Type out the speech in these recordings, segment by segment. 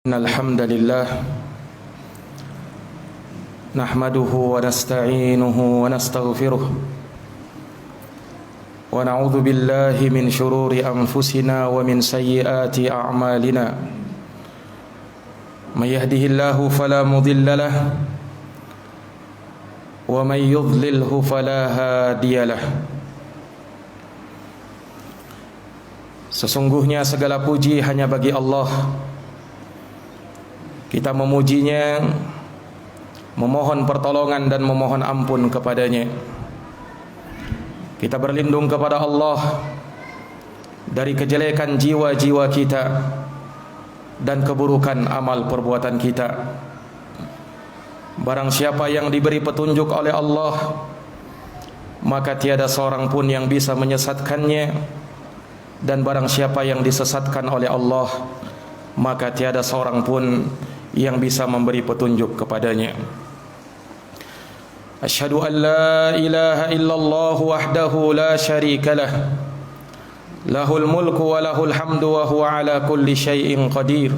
الحمد لله نحمده ونستعينه ونستغفره ونعوذ بالله من شرور أنفسنا ومن سيئات أعمالنا من يهده الله فلا مضل له ومن يضلله فلا هادي له. Sesungguhnya segala puji hanya bagi Allah. Kita memujinya, memohon pertolongan dan memohon ampun kepadanya. Kita berlindung kepada Allah dari kejelekan jiwa-jiwa kita dan keburukan amal perbuatan kita. Barang siapa yang diberi petunjuk oleh Allah, maka tiada seorang pun yang bisa menyesatkannya. Dan barang siapa yang disesatkan oleh Allah, maka tiada seorang pun yang bisa memberi petunjuk kepadanya. Asyhadu an la ilaha illallah wahdahu la syarika lah, lahul mulku wa lahul hamdu wa huwa ala kulli syai'in qadir.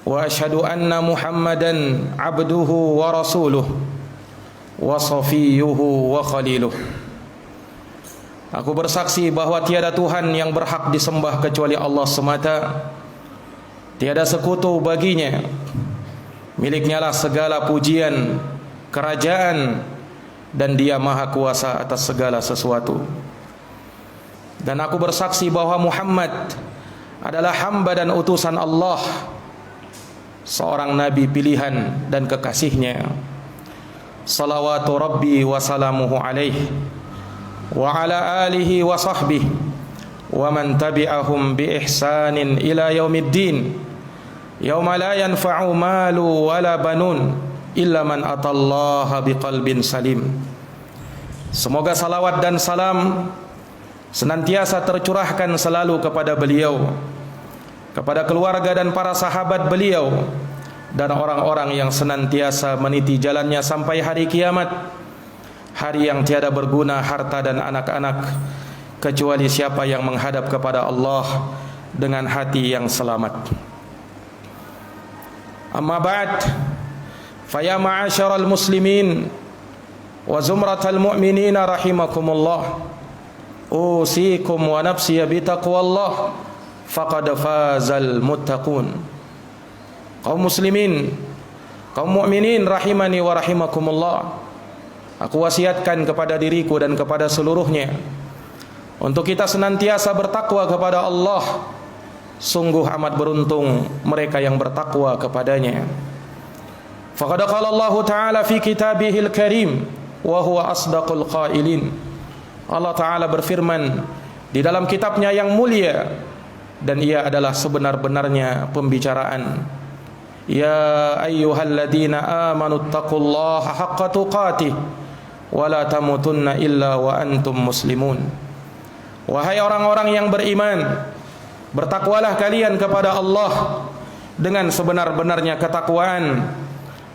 Wa asyhadu anna Muhammadan abduhu wa rasuluh wa safiyyuhu wa khaliluh. Aku bersaksi bahwa tiada Tuhan yang berhak disembah kecuali Allah semata. Tiada sekutu baginya. Miliknya lah segala pujian, kerajaan, dan Dia maha kuasa atas segala sesuatu. Dan aku bersaksi bahwa Muhammad adalah hamba dan utusan Allah, seorang nabi pilihan dan kekasihnya. Salawatu Rabbi wa salamuhu alaihi wa ala alihi wa sahbihi wa man tabi'ahum bi ihsanin ila yaumiddin yauma la yanfa'u malu wala banun illa man atallaha biqalbin salim. Semoga salawat dan salam senantiasa tercurahkan selalu kepada beliau, kepada keluarga dan para sahabat beliau, dan orang-orang yang senantiasa meniti jalannya sampai hari kiamat, hari yang tiada berguna harta dan anak-anak kecuali siapa yang menghadap kepada Allah dengan hati yang selamat. Amma ba'd, faya ma'asyaral muslimin wa zumratal mu'minina rahimakumullah, usikum wa nafsiya bitaqwallah faqad fazal muttaqun. Kaum muslimin, kaum mukminin rahimani wa rahimakumullah, aku wasiatkan kepada diriku dan kepada seluruhnya untuk kita senantiasa bertakwa kepada Allah. Sungguh amat beruntung mereka yang bertakwa kepadanya. Faqad qala Allah Ta'ala fi kitabihil karim wa huwa asdaqul qailin. Allah Ta'ala berfirman di dalam kitabnya yang mulia, dan ia adalah sebenar-benarnya pembicaraan. Ya ayyuhalladzina amanu taqullaha haqqa tuqatih wa la tamutunna illa wa antum muslimun. Wahai orang-orang yang beriman, bertakwalah kalian kepada Allah dengan sebenar-benarnya ketakwaan,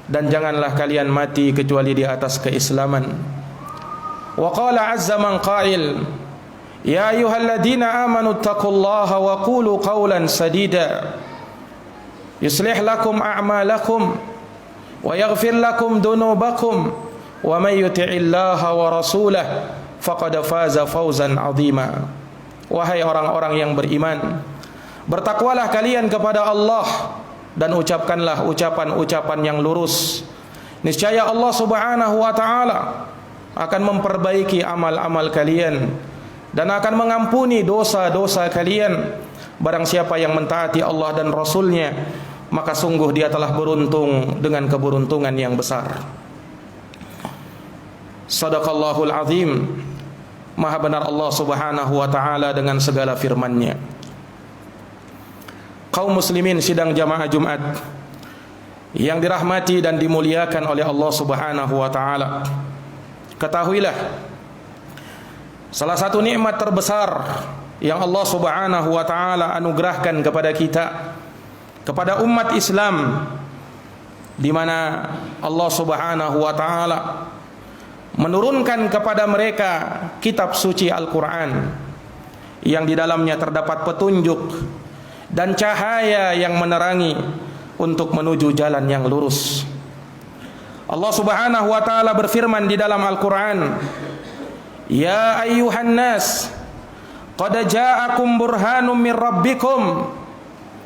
dan janganlah kalian mati kecuali di atas keislaman. Wa qala azza man qail, ya ayyuhalladzina amanu taqullaha wa qulu qawlan sadida yuslih lakum a'malakum wa yaghfir lakum dunubakum wa may yuti'illaha wa rasulahu faqad faza fawzan 'azima. Wahai orang-orang yang beriman, bertakwalah kalian kepada Allah dan ucapkanlah ucapan-ucapan yang lurus. Niscaya Allah Subhanahu wa taala akan memperbaiki amal-amal kalian dan akan mengampuni dosa-dosa kalian. Barang siapa yang mentaati Allah dan Rasulnya, maka sungguh dia telah beruntung dengan keberuntungan yang besar. Sadaqallahul azim. Maha benar Allah Subhanahu wa ta'ala dengan segala firman-Nya. Kaum muslimin sidang jamaah Jumat yang dirahmati dan dimuliakan oleh Allah Subhanahu wa ta'ala, ketahuilah salah satu nikmat terbesar yang Allah Subhanahu wa ta'ala anugerahkan kepada kita, kepada umat Islam, di mana Allah Subhanahu wa ta'ala menurunkan kepada mereka kitab suci Al-Quran yang di dalamnya terdapat petunjuk, dan cahaya yang menerangi untuk menuju jalan yang lurus. Allah Subhanahu wa taala berfirman di dalam Al-Qur'an, "Ya ayyuhan nas, qad ja'akum burhanum min rabbikum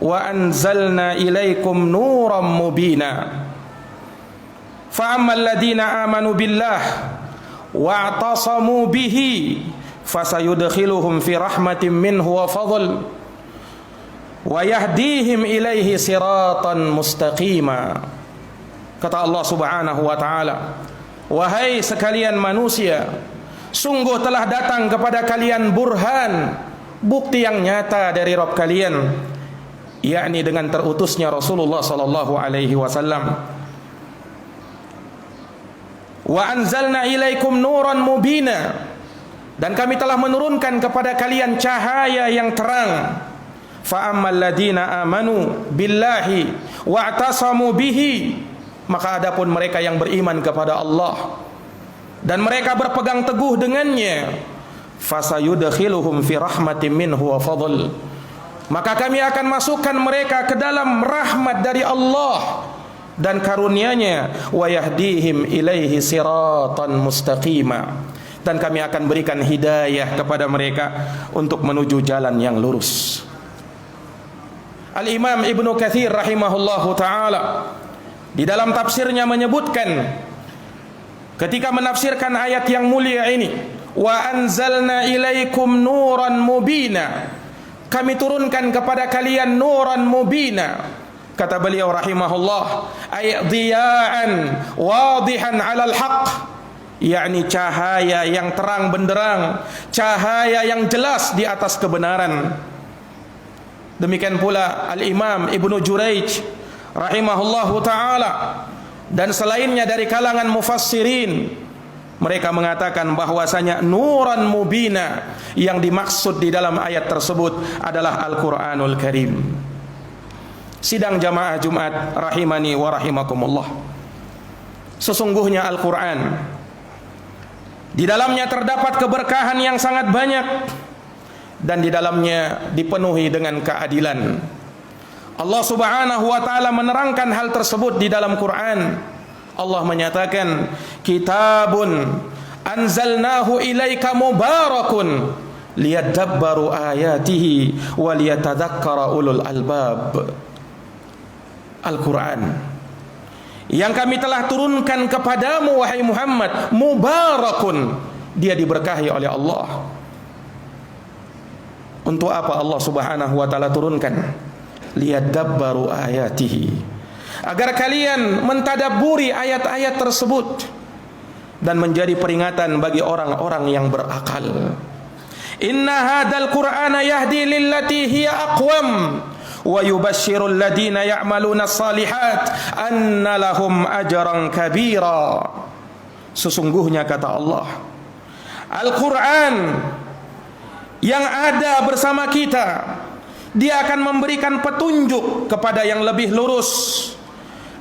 wa anzalna ilaikum nuran mubina. Fa ammal ladina amanu billah wa'tasamu bihi fasayudkhiluhum fi rahmatin minhu wa fadl wa yahdihim ilaihi siratan mustaqima." Kata Allah Subhanahu wa taala, "Wahai sekalian manusia, sungguh telah datang kepada kalian burhan, bukti yang nyata dari Rabb kalian, yakni dengan terutusnya Rasulullah sallallahu alaihi wasallam. Wa anzalna ilaikum nuran mubina, dan kami telah menurunkan kepada kalian cahaya yang terang. Fa ammal ladina amanu billahi wa'tasamu bihi, maka adapun mereka yang beriman kepada Allah dan mereka berpegang teguh dengannya, fasayudkhiluhum fi rahmatin minhu wa fadl, maka kami akan masukkan mereka ke dalam rahmat dari Allah dan karunia-Nya, wa yahdihim ilaihi siratan mustaqima, dan kami akan berikan hidayah kepada mereka untuk menuju jalan yang lurus. Al-Imam Ibnu Katsir rahimahullahu taala di dalam tafsirnya menyebutkan, ketika menafsirkan ayat yang mulia ini, wa anzalna ilaikum nuran mubina, kami turunkan kepada kalian nuran mubina, kata beliau rahimahullah, ay dhiya'an wadihan 'alal haqq, yakni cahaya yang terang benderang, cahaya yang jelas di atas kebenaran. Demikian pula Al-Imam Ibnu Juraij rahimahullahu ta'ala dan selainnya dari kalangan mufassirin, mereka mengatakan bahwasanya nuran mubina yang dimaksud di dalam ayat tersebut adalah Al-Quranul Karim. Sidang jamaah Jumat rahimani wa rahimakumullah, sesungguhnya Al-Quran, di dalamnya terdapat keberkahan yang sangat banyak, dan di dalamnya dipenuhi dengan keadilan. Allah Subhanahu wa taala menerangkan hal tersebut di dalam Quran. Allah menyatakan, "Kitabun anzalnahu ilaika mubarakun liyadabbaru ayatihi wa liyatadzakkara ulul albab." Al-Quran yang kami telah turunkan kepadamu wahai Muhammad, mubarakun, dia diberkahi oleh Allah. Untuk apa Allah Subhanahu wa taala turunkan? Liyadabbaru ayatihi, agar kalian mentadabburi ayat-ayat tersebut dan menjadi peringatan bagi orang-orang yang berakal. Inna hadzal qur'ana yahdi lillati hiya aqwam wa yubashshirul ladina ya'maluna shalihat anna lahum ajran kabira. Sesungguhnya kata Allah, Al-Quran yang ada bersama kita, dia akan memberikan petunjuk kepada yang lebih lurus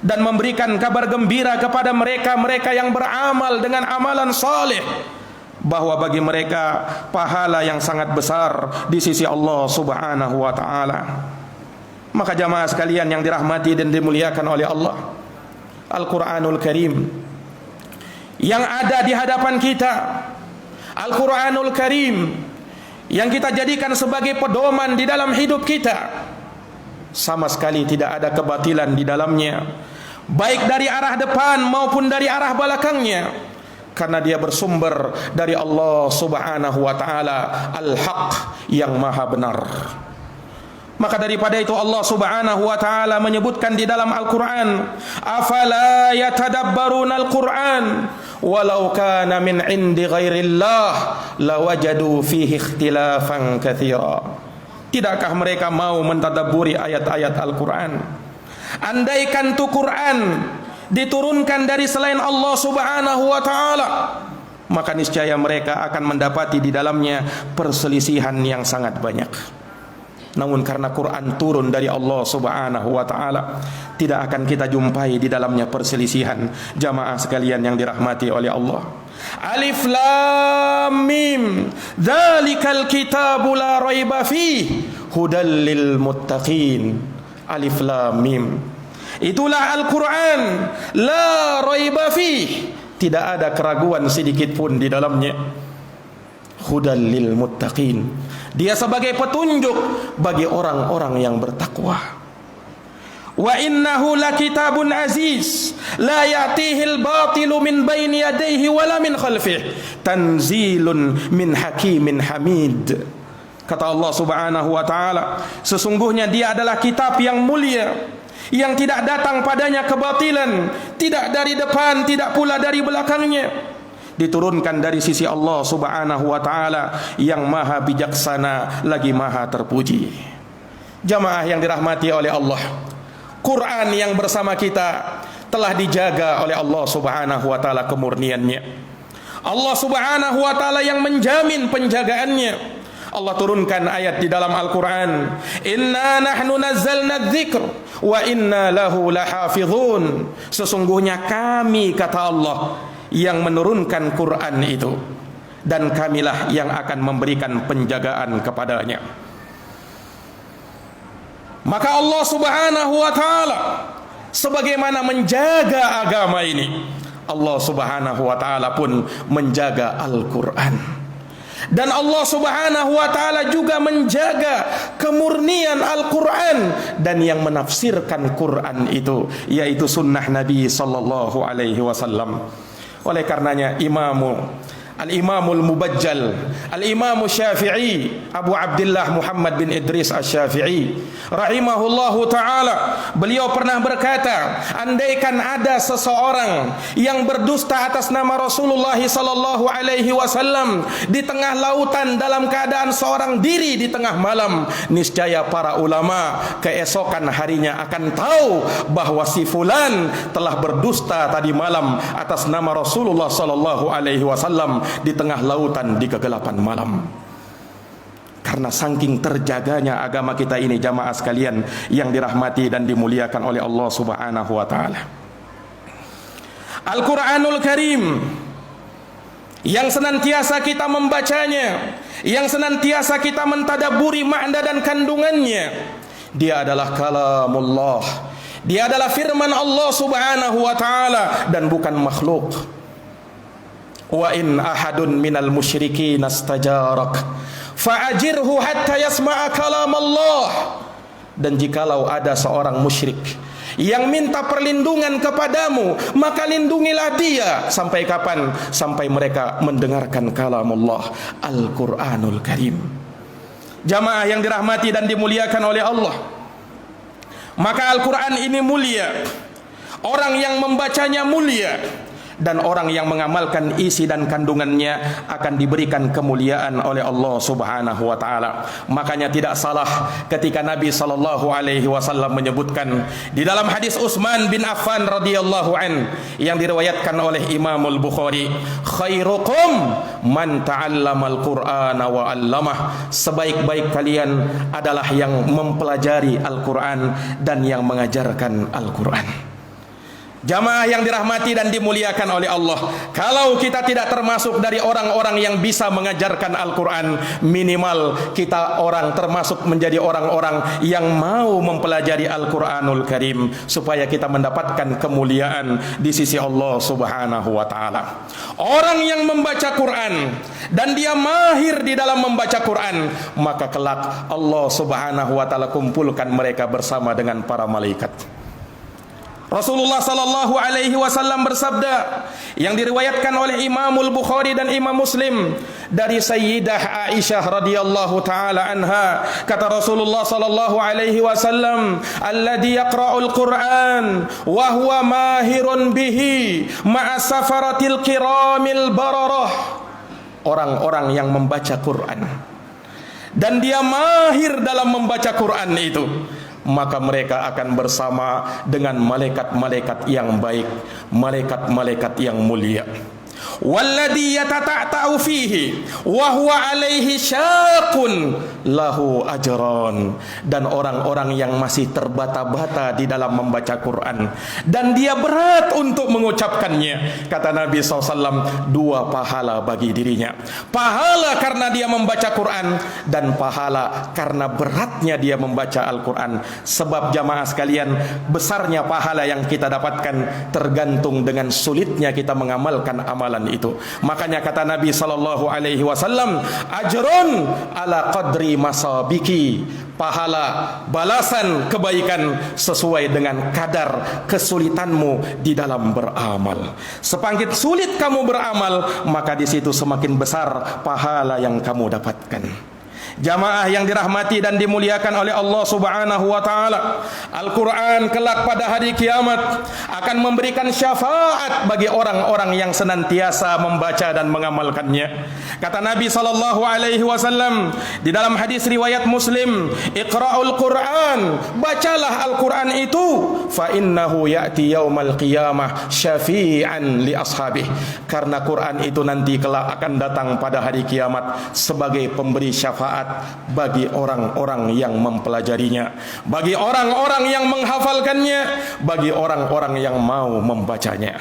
dan memberikan kabar gembira kepada mereka-mereka yang beramal dengan amalan saleh, bahwa bagi mereka pahala yang sangat besar di sisi Allah Subhanahu wa taala. Maka jamaah sekalian yang dirahmati dan dimuliakan oleh Allah, Al-Quranul Karim yang ada di hadapan kita, Al-Quranul Karim yang kita jadikan sebagai pedoman di dalam hidup kita, sama sekali tidak ada kebatilan di dalamnya, baik dari arah depan maupun dari arah belakangnya, karena dia bersumber dari Allah Subhanahu wa taala, Al-Haq, yang maha benar. Maka daripada itu Allah Subhanahu wa taala menyebutkan di dalam Al-Quran, afala yatadabbaruna Al-Quran walau kana min indi ghairillah lawajadu fihi ikhtilafan katsira. Tidakkah mereka mau mentadabburi ayat-ayat Al-Quran? Andaikan tu Quran diturunkan dari selain Allah Subhanahu wa taala, maka niscaya mereka akan mendapati di dalamnya perselisihan yang sangat banyak. Namun karena Quran turun dari Allah Subhanahu wa taala, tidak akan kita jumpai di dalamnya perselisihan. Jamaah sekalian yang dirahmati oleh Allah, Alif Lam Mim, dzalikal kitabu la raiba fihi hudal lil muttaqin. Alif lam mim. Itulah Al-Quran, la raiba fih, tidak ada keraguan sedikit pun di dalamnya. Hudal lil muttaqin, dia sebagai petunjuk bagi orang-orang yang bertakwa. Wa innahu lakitabun aziz, la ya'tihil batilu min baini yadayhi wala min khalfih, tanzilun min hakimin hamid. Kata Allah Subhanahu wa taala, sesungguhnya dia adalah kitab yang mulia, yang tidak datang padanya kebatilan, tidak dari depan, tidak pula dari belakangnya. Diturunkan dari sisi Allah Subhanahu wa taala yang maha bijaksana lagi maha terpuji. Jamaah yang dirahmati oleh Allah, Quran yang bersama kita telah dijaga oleh Allah Subhanahu wa taala kemurniannya. Allah Subhanahu wa taala yang menjamin penjagaannya. Allah turunkan ayat di dalam Al-Quran, inna nahnu nazzalna dzikr wa inna lahu lahafizun. Sesungguhnya kami, kata Allah, yang menurunkan Quran itu, dan kamilah yang akan memberikan penjagaan kepadanya. Maka Allah Subhanahu wa taala sebagaimana menjaga agama ini, Allah Subhanahu wa taala pun menjaga Al-Quran. Dan Allah Subhanahu wa taala juga menjaga kemurnian Al-Quran, dan yang menafsirkan Quran itu yaitu sunnah Nabi sallallahu alaihi wasallam. Oleh karenanya Al-Imamul Mubajjal, Al-Imam Syafi'i, Abu Abdullah Muhammad bin Idris Asy-Syafi'i rahimahullahu ta'ala, beliau pernah berkata, andaikan ada seseorang yang berdusta atas nama Rasulullah sallallahu alaihi wasallam di tengah lautan dalam keadaan seorang diri di tengah malam, niscaya para ulama keesokan harinya akan tahu bahwa si fulan telah berdusta tadi malam atas nama Rasulullah sallallahu alaihi wasallam di tengah lautan di kegelapan malam. Karena saking terjaganya agama kita ini, jamaah sekalian yang dirahmati dan dimuliakan oleh Allah Subhanahu wa taala. Al-Qur'anul Karim yang senantiasa kita membacanya, yang senantiasa kita mentadaburi makna dan kandungannya, dia adalah kalamullah. Dia adalah firman Allah Subhanahu wa taala dan bukan makhluk. Wa in ahadun minal musyrikin astajarak fa'ajirhu hatta yasma'a kalam Allah. Dan jikalau ada seorang musyrik yang minta perlindungan kepadamu, maka lindungilah dia. Sampai kapan? Sampai mereka mendengarkan kalam Allah, Al-Quranul Karim. Jamaah yang dirahmati dan dimuliakan oleh Allah, maka Al-Quran ini mulia, orang yang membacanya mulia, dan orang yang mengamalkan isi dan kandungannya akan diberikan kemuliaan oleh Allah Subhanahu wa taala. Makanya tidak salah ketika Nabi sallallahu alaihi wasallam menyebutkan di dalam hadis Utsman bin Affan radhiyallahu an yang diriwayatkan oleh Imamul Bukhari, khairukum man ta'allamal Qur'ana wa 'allamah. Sebaik-baik kalian adalah yang mempelajari Al-Qur'an dan yang mengajarkan Al-Qur'an. Jamaah yang dirahmati dan dimuliakan oleh Allah, kalau kita tidak termasuk dari orang-orang yang bisa mengajarkan Al-Quran, minimal kita orang termasuk menjadi orang-orang yang mau mempelajari Al-Quranul Karim, supaya kita mendapatkan kemuliaan di sisi Allah Subhanahu wa ta'ala. Orang yang membaca Quran dan dia mahir di dalam membaca Quran, maka kelak Allah Subhanahu wa ta'ala kumpulkan mereka bersama dengan para malaikat. Rasulullah sallallahu alaihi wasallam bersabda yang diriwayatkan oleh Imamul Bukhari dan Imam Muslim dari Sayyidah Aisyah radhiyallahu taala anha, kata Rasulullah sallallahu alaihi wasallam, alladzi yaqra'ul Qur'an wa huwa mahirun bihi ma'a safaratil kiramil bararah. Orang-orang yang membaca Quran dan dia mahir dalam membaca Quran itu, maka mereka akan bersama dengan malaikat-malaikat yang baik, malaikat-malaikat yang mulia. walladzi yatata'u fihi wa huwa alaihi syaqun lahu ajran, dan orang-orang yang masih terbata-bata di dalam membaca Quran dan dia berat untuk mengucapkannya, kata Nabi SAW, 2 pahala bagi dirinya. Pahala karena dia membaca Quran dan pahala karena beratnya dia membaca Al-Quran. Sebab jamaah sekalian, besarnya pahala yang kita dapatkan tergantung dengan sulitnya kita mengamalkan amalan itu. Makanya kata Nabi SAW, ajrun ala qadri masabiki, pahala, balasan kebaikan sesuai dengan kadar kesulitanmu di dalam beramal. Sepangkit sulit kamu beramal, maka di situ semakin besar pahala yang kamu dapatkan. Jamaah yang dirahmati dan dimuliakan oleh Allah Subhanahu wa taala, Al-Qur'an kelak pada hari kiamat akan memberikan syafaat bagi orang-orang yang senantiasa membaca dan mengamalkannya. Kata Nabi sallallahu alaihi wasallam di dalam hadis riwayat Muslim, "Iqra'ul Qur'an", bacalah Al-Qur'an itu, fa innahu ya'ti yaumal qiyamah syafi'an li ashabih, karena Quran itu nanti kelak akan datang pada hari kiamat sebagai pemberi syafaat bagi orang-orang yang mempelajarinya, bagi orang-orang yang menghafalkannya, bagi orang-orang yang mau membacanya.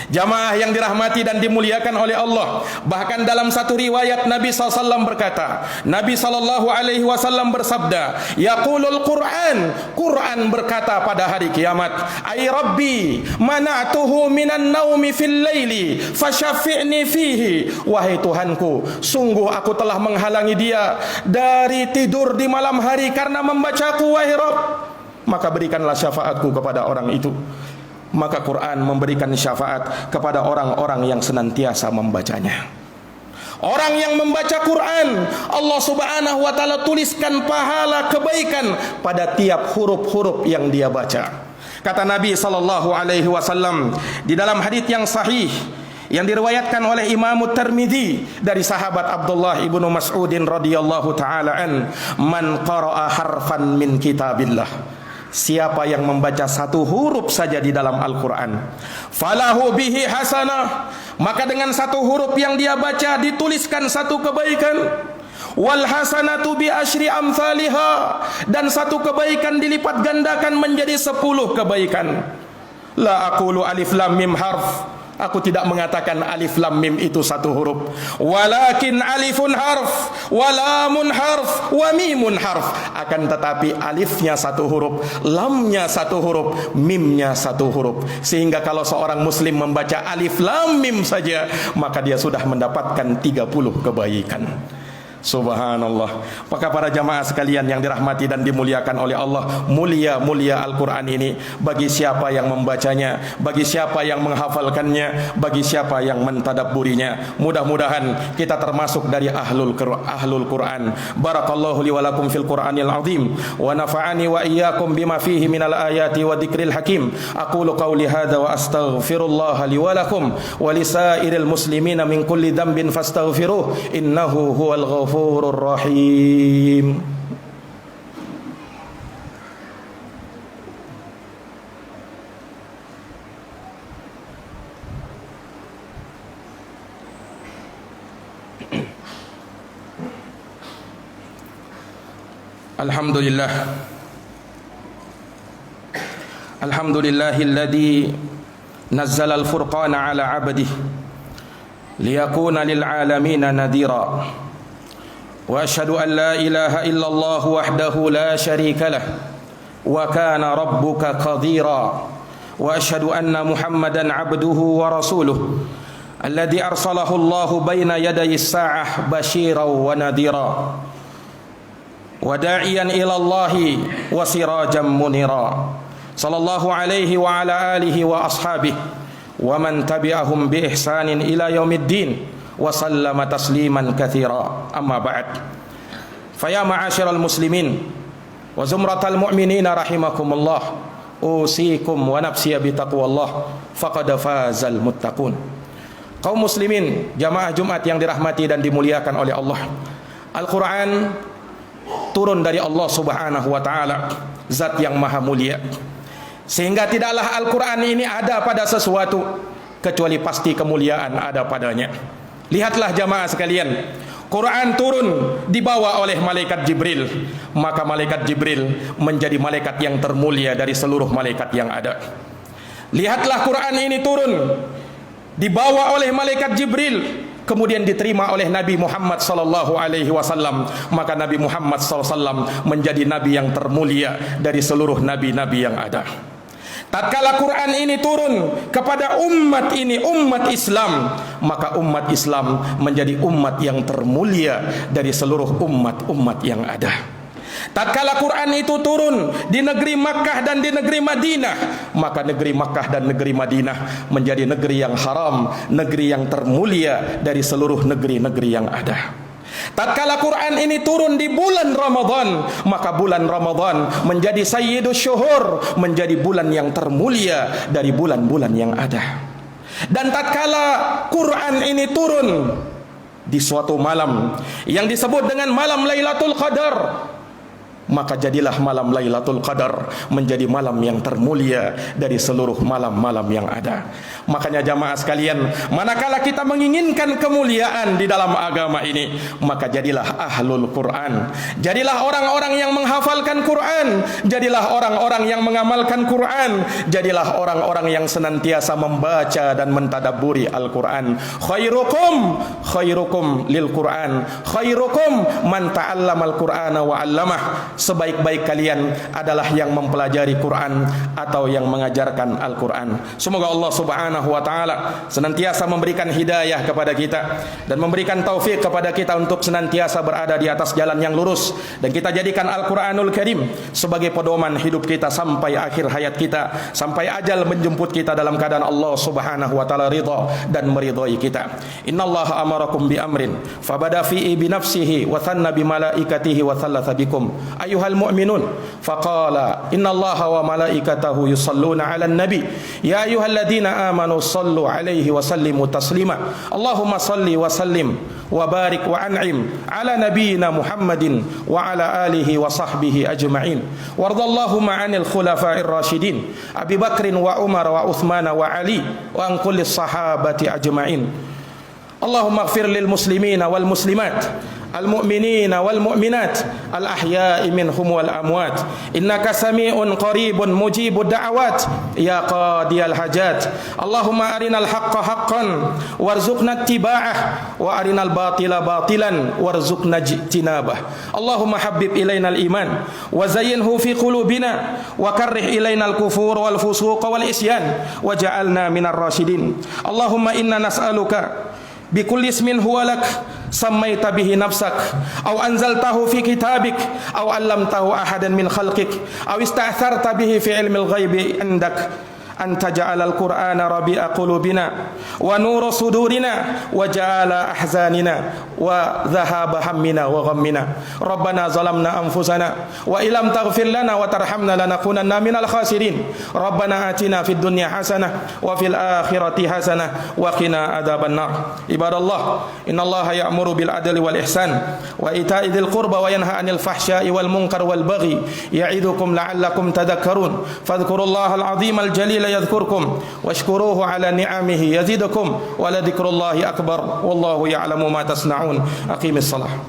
Jamaah yang dirahmati dan dimuliakan oleh Allah, bahkan dalam satu riwayat Nabi SAW berkata, Nabi SAW bersabda, yaqulul Qur'an, Quran berkata pada hari kiamat, ay Rabbi mana'tuhu minan naumi fil laili fasyafi'ni fihi, wahai Tuhanku, sungguh aku telah menghalangi dia dari tidur di malam hari karena membacaku, wahai Rabb, maka berikanlah syafaatku kepada orang itu. Maka Quran memberikan syafaat kepada orang-orang yang senantiasa membacanya. Orang yang membaca Quran, Allah Subhanahu wa taala tuliskan pahala kebaikan pada tiap huruf-huruf yang dia baca. Kata Nabi sallallahu alaihi wasallam di dalam hadits yang sahih yang diriwayatkan oleh Imam Tirmidzi dari sahabat Abdullah ibnu Mas'udin radhiyallahu taala an, man qara'a harfan min kitabillah, siapa yang membaca satu huruf saja di dalam Al-Quran, falahu bihi hasanah, maka dengan satu huruf yang dia baca dituliskan satu kebaikan. Wal hasanatu bi asyri amsalihha, dan satu kebaikan dilipat gandakan menjadi 10 kebaikan. La aqulu alif lam mim harf, aku tidak mengatakan alif lam mim itu satu huruf, walakin alifun harf, walamun harf, wa mimun harf, akan tetapi alifnya satu huruf, lamnya satu huruf, mimnya satu huruf. Sehingga kalau seorang muslim membaca alif lam mim saja, maka dia sudah mendapatkan 30 kebaikan. Subhanallah. Maka para jamaah sekalian yang dirahmati dan dimuliakan oleh Allah, mulia-mulia Al-Quran ini bagi siapa yang membacanya, bagi siapa yang menghafalkannya, bagi siapa yang mentadabburinya. Mudah-mudahan kita termasuk dari ahlul Quran. Barakallahu li wa lakum fil Qur'anil azim, wa nafa'ani wa iyyakum bima fihi minal ayati wa dzikril hakim. Aqulu qawli hadza wa astaghfirullah li wa lakum wa lisairil muslimina min kulli dhanbin fastaghfiruh, innahu huwal ghafur Rahim. Alhamdulillah, alhamdulillahilladzi nazzala al-furqana ala 'abdihi liyakuna lil 'alamina nadhira. Wa asyhadu an la ilaha illallah wahdahu la syarika lah wa kana rabbuka qadira. Wa asyhadu anna Muhammadan abduhu wa rasuluh alladhi arsalahu Allah baina yaday as-sa'ah basyiran wa nadhira wa da'iyan ila Allah wa sirajan munira. Sallallahu alaihi wa ala alihi wa ashabihi wa man tabi'ahum bi ihsanin ila yaumiddin wa sallama tasliman katsira. Amma ba'd. Fa ya ma'asyiral muslimin wa zumratal mu'minina rahimakumullah, usikum wa nafsi bi taqwallah, faqad fazal muttaqun. Kaum muslimin, jamaah Jumat yang dirahmati dan dimuliakan oleh Allah, Al-Quran turun dari Allah Subhanahu wa taala, zat yang maha mulia, sehingga tidaklah Al-Quran ini ada pada sesuatu kecuali pasti kemuliaan ada padanya. Lihatlah jamaah sekalian, Quran turun dibawa oleh malaikat Jibril, maka malaikat Jibril menjadi malaikat yang termulia dari seluruh malaikat yang ada. Lihatlah Quran ini turun dibawa oleh malaikat Jibril, kemudian diterima oleh Nabi Muhammad sallallahu alaihi wasallam, maka Nabi Muhammad sallallahu alaihi wasallam menjadi nabi yang termulia dari seluruh nabi-nabi yang ada. Tatkala Quran ini turun kepada umat ini, umat Islam, maka umat Islam menjadi umat yang termulia dari seluruh umat-umat yang ada. Tatkala Quran itu turun di negeri Makkah dan di negeri Madinah, maka negeri Makkah dan negeri Madinah menjadi negeri yang haram, negeri yang termulia dari seluruh negeri-negeri yang ada. Tatkala Quran ini turun di bulan Ramadan, maka bulan Ramadan menjadi sayyidus syuhur, menjadi bulan yang termulia dari bulan-bulan yang ada. Dan tatkala Quran ini turun di suatu malam yang disebut dengan malam Lailatul Qadar, maka jadilah malam Lailatul Qadar menjadi malam yang termulia dari seluruh malam-malam yang ada. Makanya jamaah sekalian, manakala kita menginginkan kemuliaan di dalam agama ini, maka jadilah ahlul Quran, jadilah orang-orang yang menghafalkan Quran, jadilah orang-orang yang mengamalkan Quran, jadilah orang-orang yang senantiasa membaca dan mentadabburi Al-Quran. Khairukum lil Quran, khairukum man ta'allamal Qur'ana wa 'allamah. Sebaik-baik kalian adalah yang mempelajari Quran atau yang mengajarkan Al-Quran. Semoga Allah Subhanahu wa ta'ala senantiasa memberikan hidayah kepada kita dan memberikan taufik kepada kita untuk senantiasa berada di atas jalan yang lurus, dan kita jadikan Al-Quranul Karim sebagai pedoman hidup kita sampai akhir hayat kita, sampai ajal menjemput kita dalam keadaan Allah Subhanahu wa ta'ala ridha dan meridhai kita. Innallaha amarakum bi amrin fabada fi'i bi nafsihi wa thanna bi malaikatihi wa thalatha bikum ayyuhal mu'minun faqala innallaha wa malaikatahu yusalluna 'alan nabi ya ayyuhalladzina amanu sallu 'alaihi wa sallimu taslima. Allahumma salli wa sallim wa barik wa an'im 'ala nabiyyina Muhammadin wa 'ala alihi wa sahbihi ajma'in. Wardallahumma 'anil khulafa'ir rasyidin Abi Bakrin wa Umar wa Uthman wa Ali wa an kulli sahabati ajma'in. Allahumma ighfir lil muslimina wal muslimat المؤمنين والمؤمنات الأحياء منهم والأموات إنك سميع قريب مجيب الدعوات يا قاضي الحاجات. اللهم أرنا الحق حقا وارزقنا اتباعه وأرنا الباطل باطلا وارزقنا اجتنابه. اللهم حبب إلينا الإيمان وزينه في قلوبنا وكره إلينا الكفور والفسوق والعصيان وجعلنا من الراشدين. اللهم إنا نسألك بكل اسم هو لك سميت به نفسك أو أنزلته في كتابك أو علمته أحدا من خلقك أو استأثرت به في علم الغيب عندك أن تجعل القرآن ربيع قلوبنا ونور صدورنا وجعل أحزاننا وذهاب همنا وغمنا. ربنا ظلمنا أنفسنا وإن لم تغفر لنا وترحمنا لنكونن من الخاسرين. ربنا آتنا في الدنيا حسنة وفي الآخرة حسنة وقنا عذاب النار. عباد الله إن الله يأمر بالعدل والإحسان وإيتاء ذي القربى وينهى عن الفحشاء والمنكر والبغي يعظكم لعلكم تذكرون. فاذكروا الله العظيم الجليل يذكركم واشكروه على نعمه يزدكم ولذكر الله أكبر والله يعلم ما تصنعون. أقيم الصلاة.